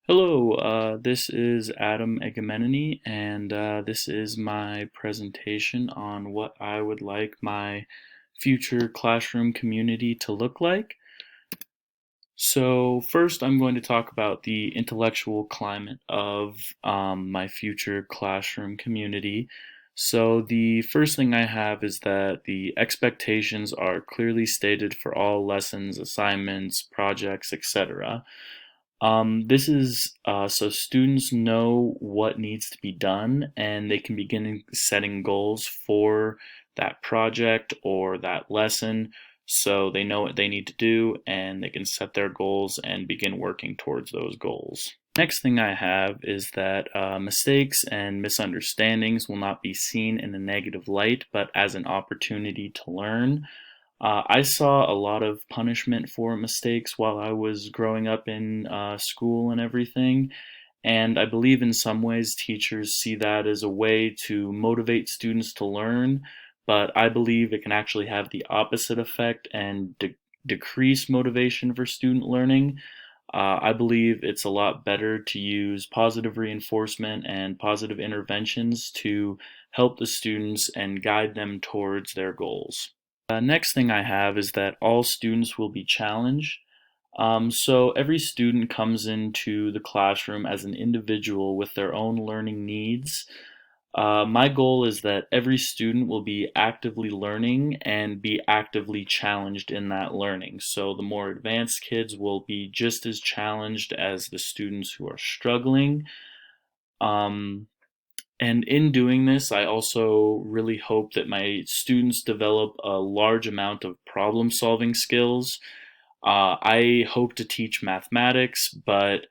Hello, this is Adam Egamenini, and this is my presentation on what I would like my future classroom community to look like. So first I'm going to talk about the intellectual climate of my future classroom community. So the first thing I have is that the expectations are clearly stated for all lessons, assignments, projects, etc. This is so students know what needs to be done and they can begin setting goals for that project or that lesson so they know what they need to do and they can set their goals and begin working towards those goals. Next thing I have is that mistakes and misunderstandings will not be seen in a negative light but as an opportunity to learn. I saw a lot of punishment for mistakes while I was growing up in school and everything, and I believe in some ways teachers see that as a way to motivate students to learn, but I believe it can actually have the opposite effect and decrease motivation for student learning. I believe it's a lot better to use positive reinforcement and positive interventions to help the students and guide them towards their goals. Next thing I have is that all students will be challenged. So every student comes into the classroom as an individual with their own learning needs. My goal is that every student will be actively learning and be actively challenged in that learning. So the more advanced kids will be just as challenged as the students who are struggling. Um, and in doing this, I also really hope that my students develop a large amount of problem solving skills. I hope to teach mathematics, but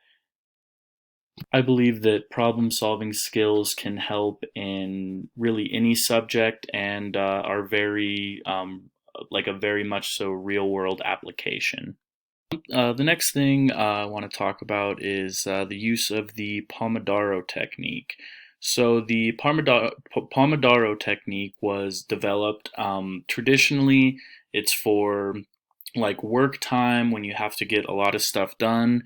I believe that problem solving skills can help in really any subject and are very, like a very much so real world application. The next thing I want to talk about is the use of the Pomodoro technique. So the Pomodoro technique was developed traditionally. It's for like work time when you have to get a lot of stuff done,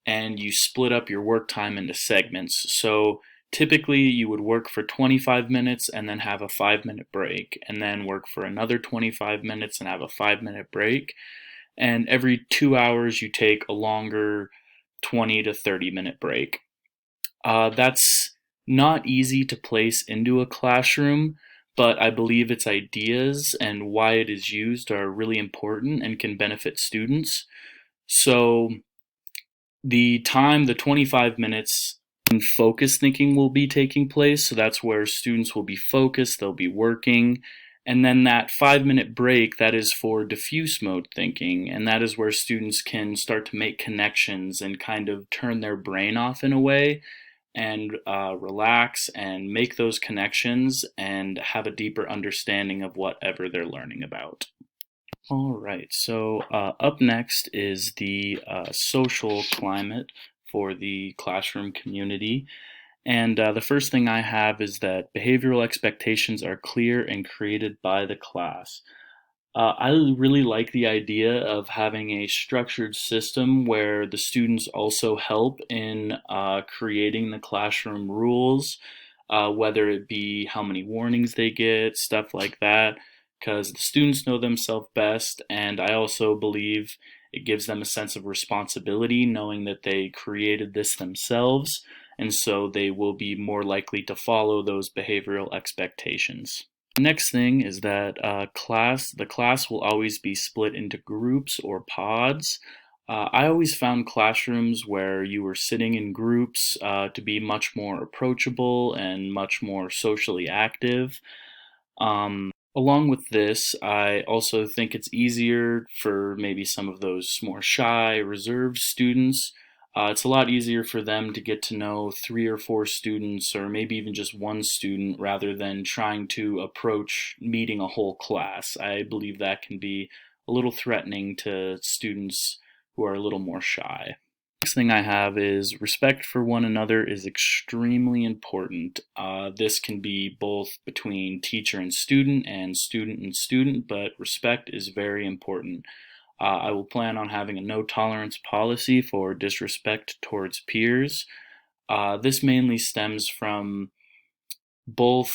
and you split up your work time into segments. So typically you would work for 25 minutes and then have a 5-minute break, and then work for another 25 minutes and have a 5-minute break, and every 2 hours you take a longer 20 to 30-minute break. That's not easy to place into a classroom, but I believe its ideas and why it is used are really important and can benefit students. So the 25 minutes in focus thinking will be taking place. So that's where students will be focused, they'll be working. And then that 5-minute break, that is for diffuse mode thinking. And that is where students can start to make connections and kind of turn their brain off in a way and relax and make those connections and have a deeper understanding of whatever they're learning about. All right, so up next is the social climate for the classroom community. And the first thing I have is that behavioral expectations are clear and created by the class. I really like the idea of having a structured system where the students also help in creating the classroom rules, whether it be how many warnings they get, stuff like that, because the students know themselves best, and I also believe it gives them a sense of responsibility knowing that they created this themselves, and so they will be more likely to follow those behavioral expectations. The next thing is that the class will always be split into groups or pods. I always found classrooms where you were sitting in groups to be much more approachable and much more socially active. Along with this, I also think it's easier for maybe some of those more shy, reserved students. It's a lot easier for them to get to know 3 or 4 students, or maybe even just one student, rather than trying to approach meeting a whole class. I believe that can be a little threatening to students who are a little more shy. Next thing I have is respect for one another is extremely important. This can be both between teacher and student and student, but respect is very important. I will plan on having a no tolerance policy for disrespect towards peers. This mainly stems from both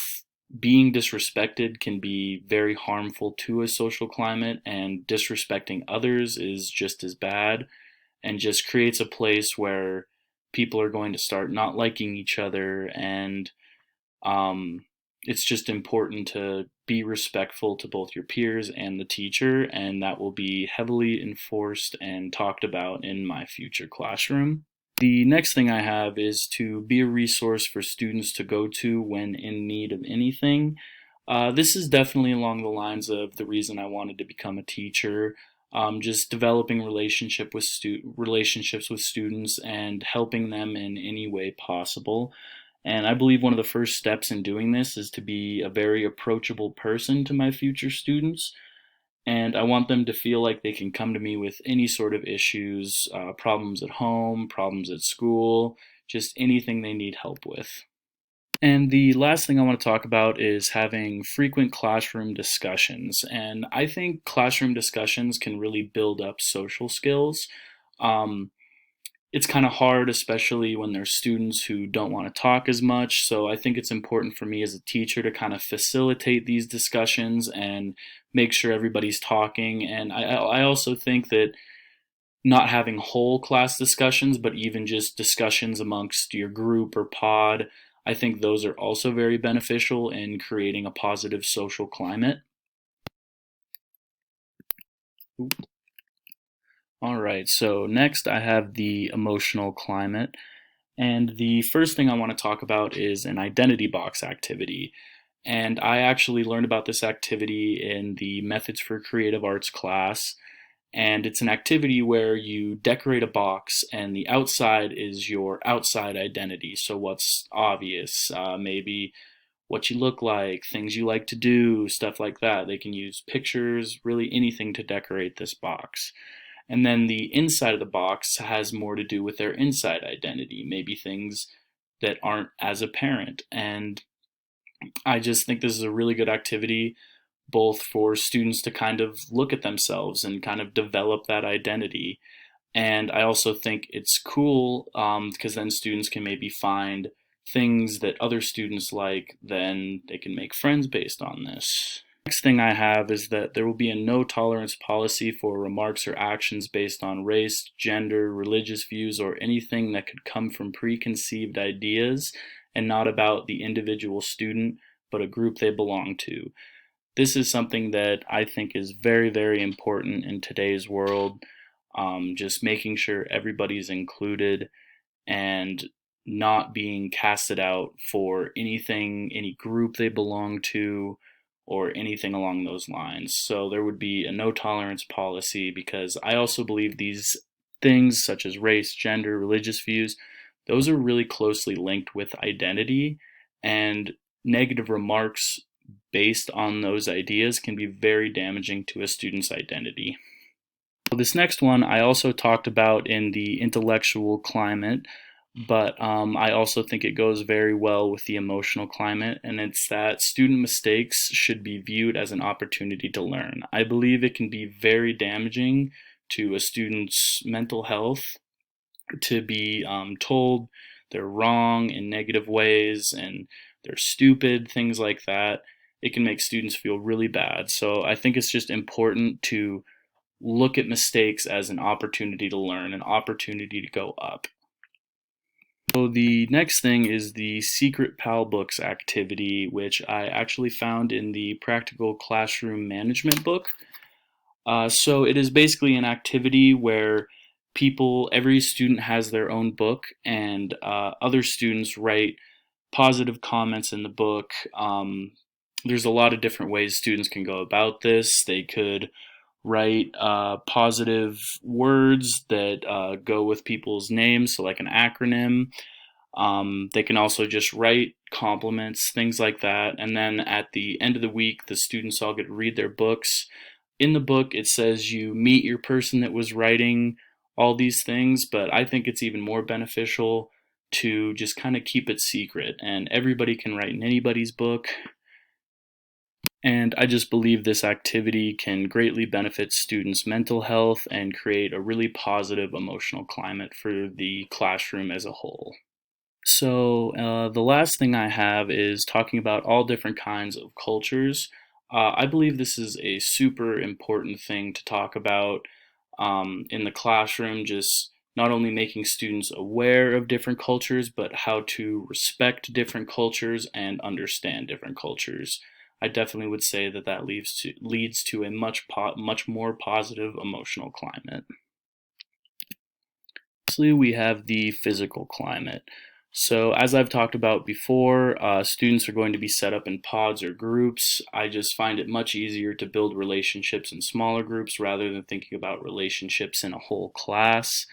being disrespected can be very harmful to a social climate, and disrespecting others is just as bad and just creates a place where people are going to start not liking each other. And it's just important to be respectful to both your peers and the teacher, and that will be heavily enforced and talked about in my future classroom. The next thing I have is to be a resource for students to go to when in need of anything. This is definitely along the lines of the reason I wanted to become a teacher. Just developing relationships with students and helping them in any way possible. And I believe one of the first steps in doing this is to be a very approachable person to my future students. And I want them to feel like they can come to me with any sort of issues, problems at home, problems at school, just anything they need help with. And the last thing I want to talk about is having frequent classroom discussions. And I think classroom discussions can really build up social skills. Um, it's kind of hard, especially when there's students who don't want to talk as much. So I think it's important for me as a teacher to kind of facilitate these discussions and make sure everybody's talking. And I also think that not having whole class discussions, but even just discussions amongst your group or pod, I think those are also very beneficial in creating a positive social climate. All right, so next I have the emotional climate. And the first thing I want to talk about is an identity box activity. And I actually learned about this activity in the Methods for Creative Arts class. And it's an activity where you decorate a box, and the outside is your outside identity. So, what's obvious? Maybe what you look like, things you like to do, stuff like that. They can use pictures, really anything to decorate this box. And then the inside of the box has more to do with their inside identity, maybe things that aren't as apparent. And I just think this is a really good activity, both for students to kind of look at themselves and kind of develop that identity. And I also think it's cool because then students can maybe find things that other students like, then they can make friends based on this. Next thing I have is that there will be a no tolerance policy for remarks or actions based on race, gender, religious views, or anything that could come from preconceived ideas and not about the individual student, but a group they belong to. This is something that I think is very, very important in today's world. Just making sure everybody's included and not being casted out for anything, any group they belong to, or anything along those lines. So there would be a no tolerance policy, because I also believe these things, such as race, gender, religious views, those are really closely linked with identity, and negative remarks based on those ideas can be very damaging to a student's identity. So this next one I also talked about in the intellectual climate, but I also think it goes very well with the emotional climate, and it's that student mistakes should be viewed as an opportunity to learn. I believe it can be very damaging to a student's mental health to be told they're wrong in negative ways and they're stupid, things like that. It can make students feel really bad. So I think it's just important to look at mistakes as an opportunity to learn, an opportunity to go up. So the next thing is the Secret Pal Books activity, which I actually found in the Practical Classroom Management book. So it is basically an activity where every student has their own book, and other students write positive comments in the book. There's a lot of different ways students can go about this. They could write positive words that go with people's names, so like an acronym. They can also just write compliments, things like that. And then at the end of the week, the students all get to read their books. In the book, it says you meet your person that was writing all these things, but I think it's even more beneficial to just kind of keep it secret. And everybody can write in anybody's book. And I just believe this activity can greatly benefit students' mental health and create a really positive emotional climate for the classroom as a whole. So, the last thing I have is talking about all different kinds of cultures. I believe this is a super important thing to talk about in the classroom, just not only making students aware of different cultures, but how to respect different cultures and understand different cultures. I definitely would say that that leads to a much more positive emotional climate. Lastly, we have the physical climate. So, as I've talked about before, students are going to be set up in pods or groups. I just find it much easier to build relationships in smaller groups rather than thinking about relationships in a whole class.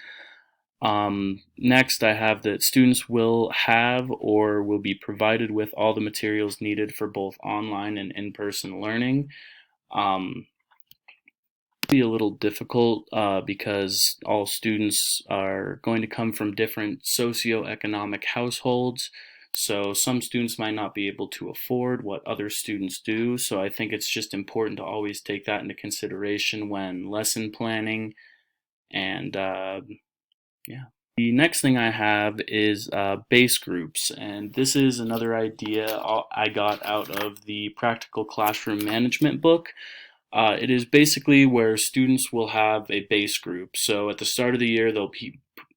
Next, I have that students will have or will be provided with all the materials needed for both online and in-person learning. Um, be a little difficult because all students are going to come from different socioeconomic households. So some students might not be able to afford what other students do. So I think it's just important to always take that into consideration when lesson planning. And yeah. The next thing I have is base groups, and this is another idea I got out of the Practical Classroom Management book. It is basically where students will have a base group. So at the start of the year, they'll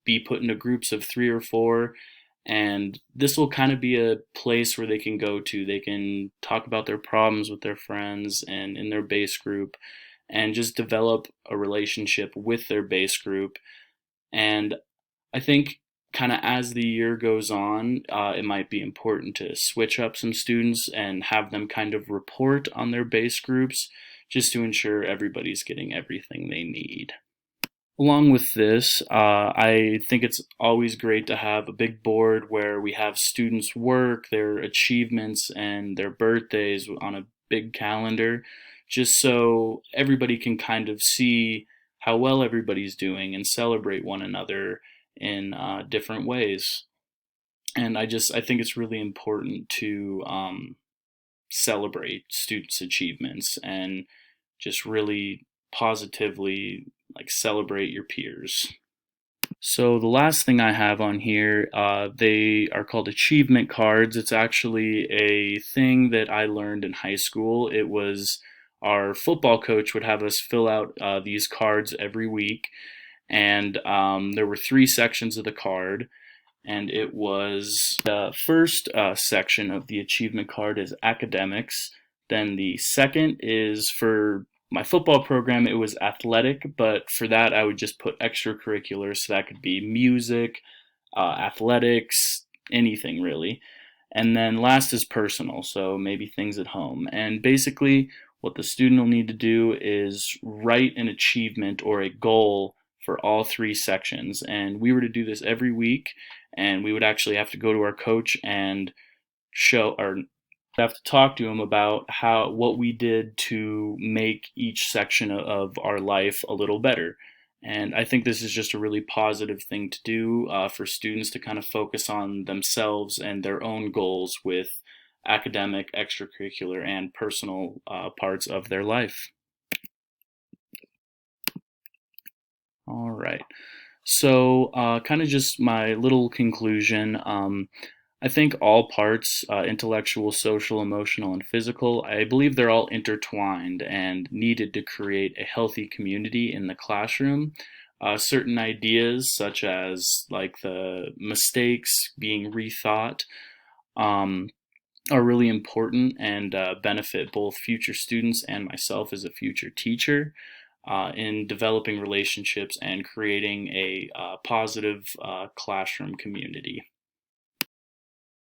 be put into groups of 3 or 4, and this will kind of be a place where they can go to. They can talk about their problems with their friends and in their base group, and just develop a relationship with their base group. And I think kind of as the year goes on, it might be important to switch up some students and have them kind of report on their base groups just to ensure everybody's getting everything they need. Along with this, I think it's always great to have a big board where we have students' work, their achievements, and their birthdays on a big calendar, just so everybody can kind of see how well everybody's doing and celebrate one another in different ways. And I think it's really important to celebrate students' achievements and just really positively like celebrate your peers. So the last thing I have on here, they are called achievement cards. It's actually a thing that I learned in high school. It was our football coach would have us fill out these cards every week, and there were 3 sections of the card. And it was the first section of the achievement card is academics. Then the second is for my football program, it was athletic, but for that I would just put extracurricular, so that could be music, athletics, anything really. And then last is personal, so maybe things at home. And basically, what the student will need to do is write an achievement or a goal for all 3 sections. And we were to do this every week, and we would actually have to go to our coach and show or have to talk to him about what we did to make each section of our life a little better. And I think this is just a really positive thing to do for students to kind of focus on themselves and their own goals with academic, extracurricular, and personal parts of their life. All right. So, kind of just my little conclusion. I think all parts, intellectual, social, emotional, and physical, I believe they're all intertwined and needed to create a healthy community in the classroom. Certain ideas, such as like the mistakes being rethought, um, are really important and benefit both future students and myself as a future teacher in developing relationships and creating a positive classroom community.